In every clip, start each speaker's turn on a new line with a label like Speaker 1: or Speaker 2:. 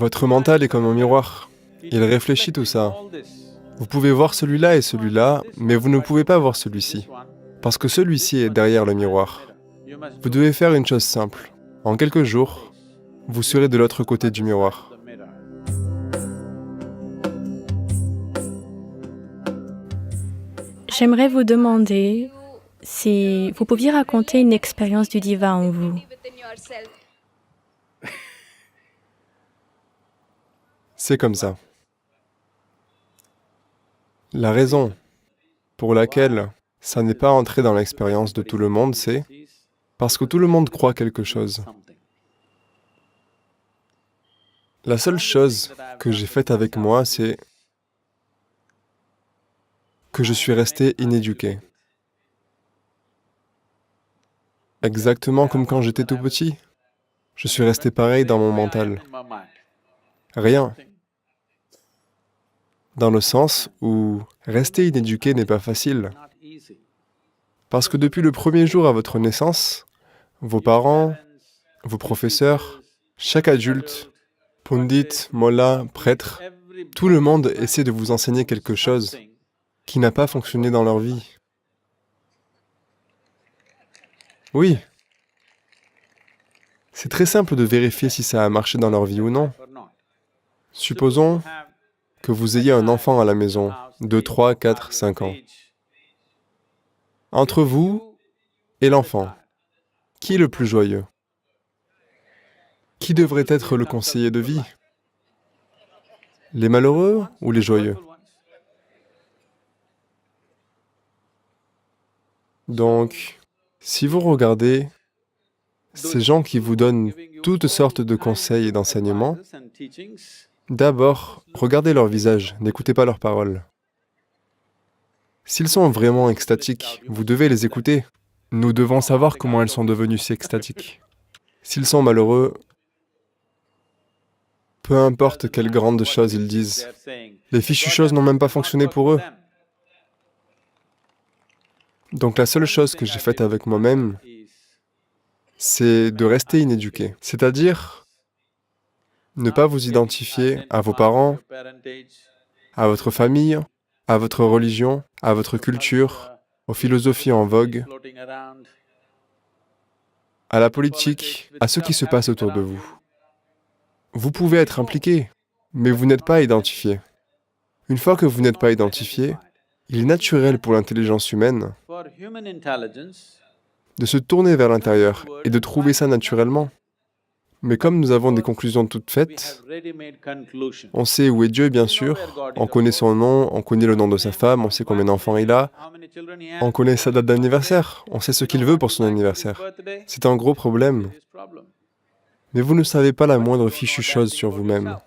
Speaker 1: Votre mental est comme un miroir. Il réfléchit tout ça. Vous pouvez voir celui-là et celui-là, mais vous ne pouvez pas voir celui-ci, parce que celui-ci est derrière le miroir. Vous devez faire une chose simple. En quelques jours, vous serez de l'autre côté du miroir.
Speaker 2: J'aimerais vous demander si vous pouviez raconter une expérience du divin en vous.
Speaker 1: C'est comme ça. La raison pour laquelle ça n'est pas entré dans l'expérience de tout le monde, c'est parce que tout le monde croit quelque chose. La seule chose que j'ai faite avec moi, c'est que je suis resté inéduqué. Exactement comme quand j'étais tout petit. Je suis resté pareil dans mon mental. Rien. Dans le sens où rester inéduqué n'est pas facile. Parce que depuis le premier jour à votre naissance, vos parents, vos professeurs, chaque adulte, pundit, mollah, prêtre, tout le monde essaie de vous enseigner quelque chose qui n'a pas fonctionné dans leur vie. Oui. C'est très simple de vérifier si ça a marché dans leur vie ou non. Supposons que vous ayez un enfant à la maison, 2, 3, 4, 5 ans. Entre vous et l'enfant, qui est le plus joyeux? Qui devrait être le conseiller de vie? Les malheureux ou les joyeux? Donc, si vous regardez ces gens qui vous donnent toutes sortes de conseils et d'enseignements, d'abord, regardez leur visage, n'écoutez pas leurs paroles. S'ils sont vraiment extatiques, vous devez les écouter. Nous devons savoir comment elles sont devenues si extatiques. S'ils sont malheureux, peu importe quelles grandes choses ils disent, les fichues choses n'ont même pas fonctionné pour eux. Donc la seule chose que j'ai faite avec moi-même, c'est de rester inéduqué. C'est-à-dire, ne pas vous identifier à vos parents, à votre famille, à votre religion, à votre culture, aux philosophies en vogue, à la politique, à ce qui se passe autour de vous. Vous pouvez être impliqué, mais vous n'êtes pas identifié. Une fois que vous n'êtes pas identifié, il est naturel pour l'intelligence humaine de se tourner vers l'intérieur et de trouver ça naturellement. Mais comme nous avons des conclusions toutes faites, on sait où est Dieu, bien sûr, on connaît son nom, on connaît le nom de sa femme, on sait combien d'enfants il a, on connaît sa date d'anniversaire, on sait ce qu'il veut pour son anniversaire. C'est un gros problème. Mais vous ne savez pas la moindre fichue chose sur vous-même.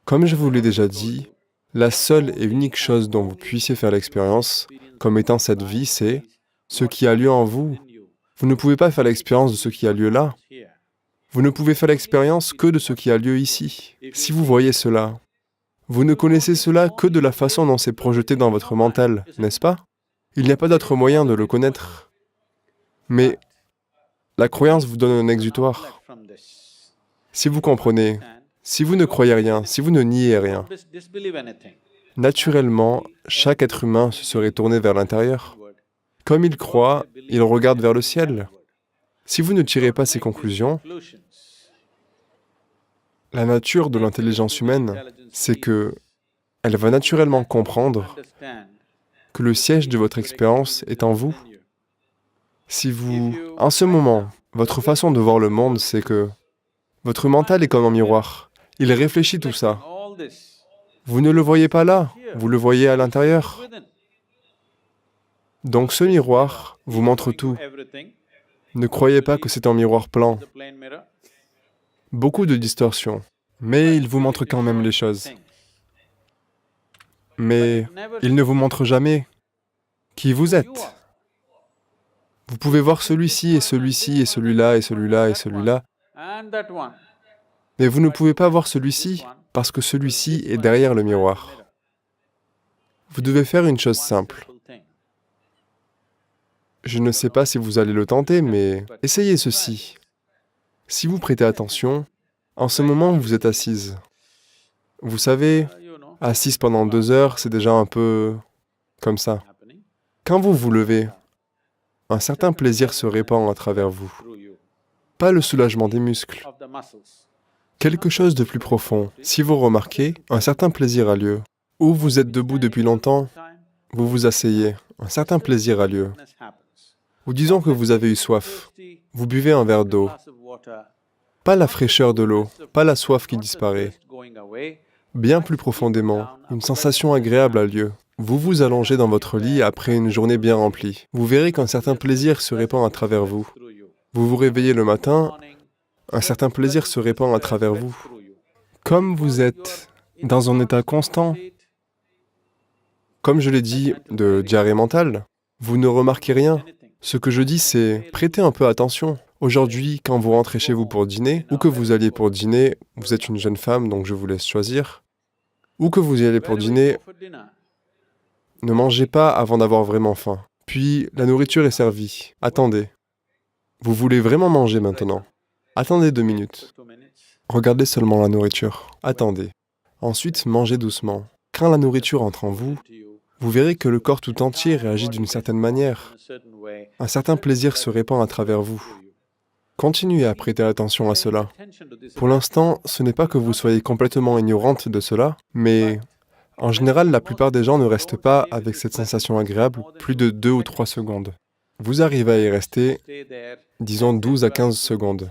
Speaker 1: Comme je vous l'ai déjà dit, la seule et unique chose dont vous puissiez faire l'expérience, comme étant cette vie, c'est ce qui a lieu en vous. Vous ne pouvez pas faire l'expérience de ce qui a lieu là. Vous ne pouvez faire l'expérience que de ce qui a lieu ici. Si vous voyez cela, vous ne connaissez cela que de la façon dont c'est projeté dans votre mental, n'est-ce pas? Il n'y a pas d'autre moyen de le connaître. Mais la croyance vous donne un exutoire. Si vous comprenez, si vous ne croyez rien, si vous ne niez rien, naturellement, chaque être humain se serait tourné vers l'intérieur. Comme il croit, il regarde vers le ciel. Si vous ne tirez pas ces conclusions, la nature de l'intelligence humaine, c'est que elle va naturellement comprendre que le siège de votre expérience est en vous. Si vous, en ce moment, votre façon de voir le monde, c'est que votre mental est comme un miroir. Il réfléchit tout ça. Vous ne le voyez pas là, vous le voyez à l'intérieur. Donc ce miroir vous montre tout. Ne croyez pas que c'est un miroir plan. Beaucoup de distorsions, mais il vous montre quand même les choses. Mais il ne vous montre jamais qui vous êtes. Vous pouvez voir celui-ci et celui-ci et celui-là et celui-là et celui-là, mais vous ne pouvez pas voir celui-ci parce que celui-ci est derrière le miroir. Vous devez faire une chose simple. Je ne sais pas si vous allez le tenter, mais essayez ceci. Si vous prêtez attention, En ce moment où vous êtes assise, vous savez, assise pendant 2 heures, c'est déjà un peu comme ça. Quand vous vous levez, un certain plaisir se répand à travers vous. Pas le soulagement des muscles, quelque chose de plus profond. Si vous remarquez, un certain plaisir a lieu. Ou vous êtes debout depuis longtemps, vous vous asseyez, un certain plaisir a lieu. Ou disons que vous avez eu soif, vous buvez un verre d'eau. Pas la fraîcheur de l'eau, pas la soif qui disparaît. Bien plus profondément, une sensation agréable a lieu. Vous vous allongez dans votre lit après une journée bien remplie. Vous verrez qu'un certain plaisir se répand à travers vous. Vous vous réveillez le matin, un certain plaisir se répand à travers vous. Comme vous êtes dans un état constant, comme je l'ai dit, de diarrhée mentale, vous ne remarquez rien. Ce que je dis, c'est prêtez un peu attention. Aujourd'hui, quand vous rentrez chez vous pour dîner, ou que vous alliez pour dîner, vous êtes une jeune femme, donc je vous laisse choisir, ou que vous y allez pour dîner, ne mangez pas avant d'avoir vraiment faim. Puis, la nourriture est servie. Attendez. Vous voulez vraiment manger maintenant? Attendez 2 minutes. Regardez seulement la nourriture. Attendez. Ensuite, mangez doucement. Quand la nourriture entre en vous, vous verrez que le corps tout entier réagit d'une certaine manière. Un certain plaisir se répand à travers vous. Continuez à prêter attention à cela. Pour l'instant, ce n'est pas que vous soyez complètement ignorante de cela, mais en général, la plupart des gens ne restent pas avec cette sensation agréable plus de 2 ou 3 secondes. Vous arrivez à y rester, disons 12 à 15 secondes.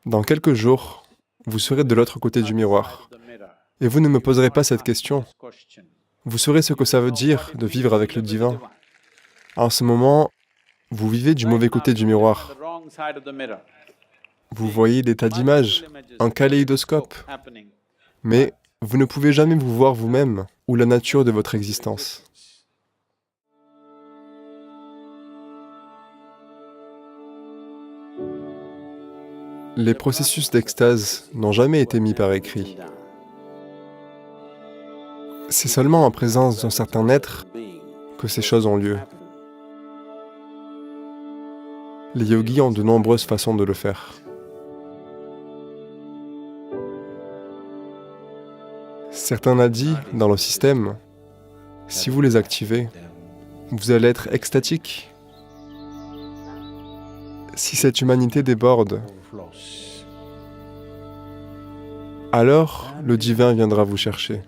Speaker 1: Dans quelques jours, vous serez de l'autre côté du miroir. Et vous ne me poserez pas cette question. Vous saurez ce que ça veut dire de vivre avec le divin. En ce moment, vous vivez du mauvais côté du miroir. Vous voyez des tas d'images, un kaléidoscope. Mais vous ne pouvez jamais vous voir vous-même ou la nature de votre existence. Les processus d'extase n'ont jamais été mis par écrit. C'est seulement en présence d'un certain être que ces choses ont lieu. Les yogis ont de nombreuses façons de le faire. Certains nadis dans le système, si vous les activez, vous allez être extatique. Si cette humanité déborde, alors le divin viendra vous chercher.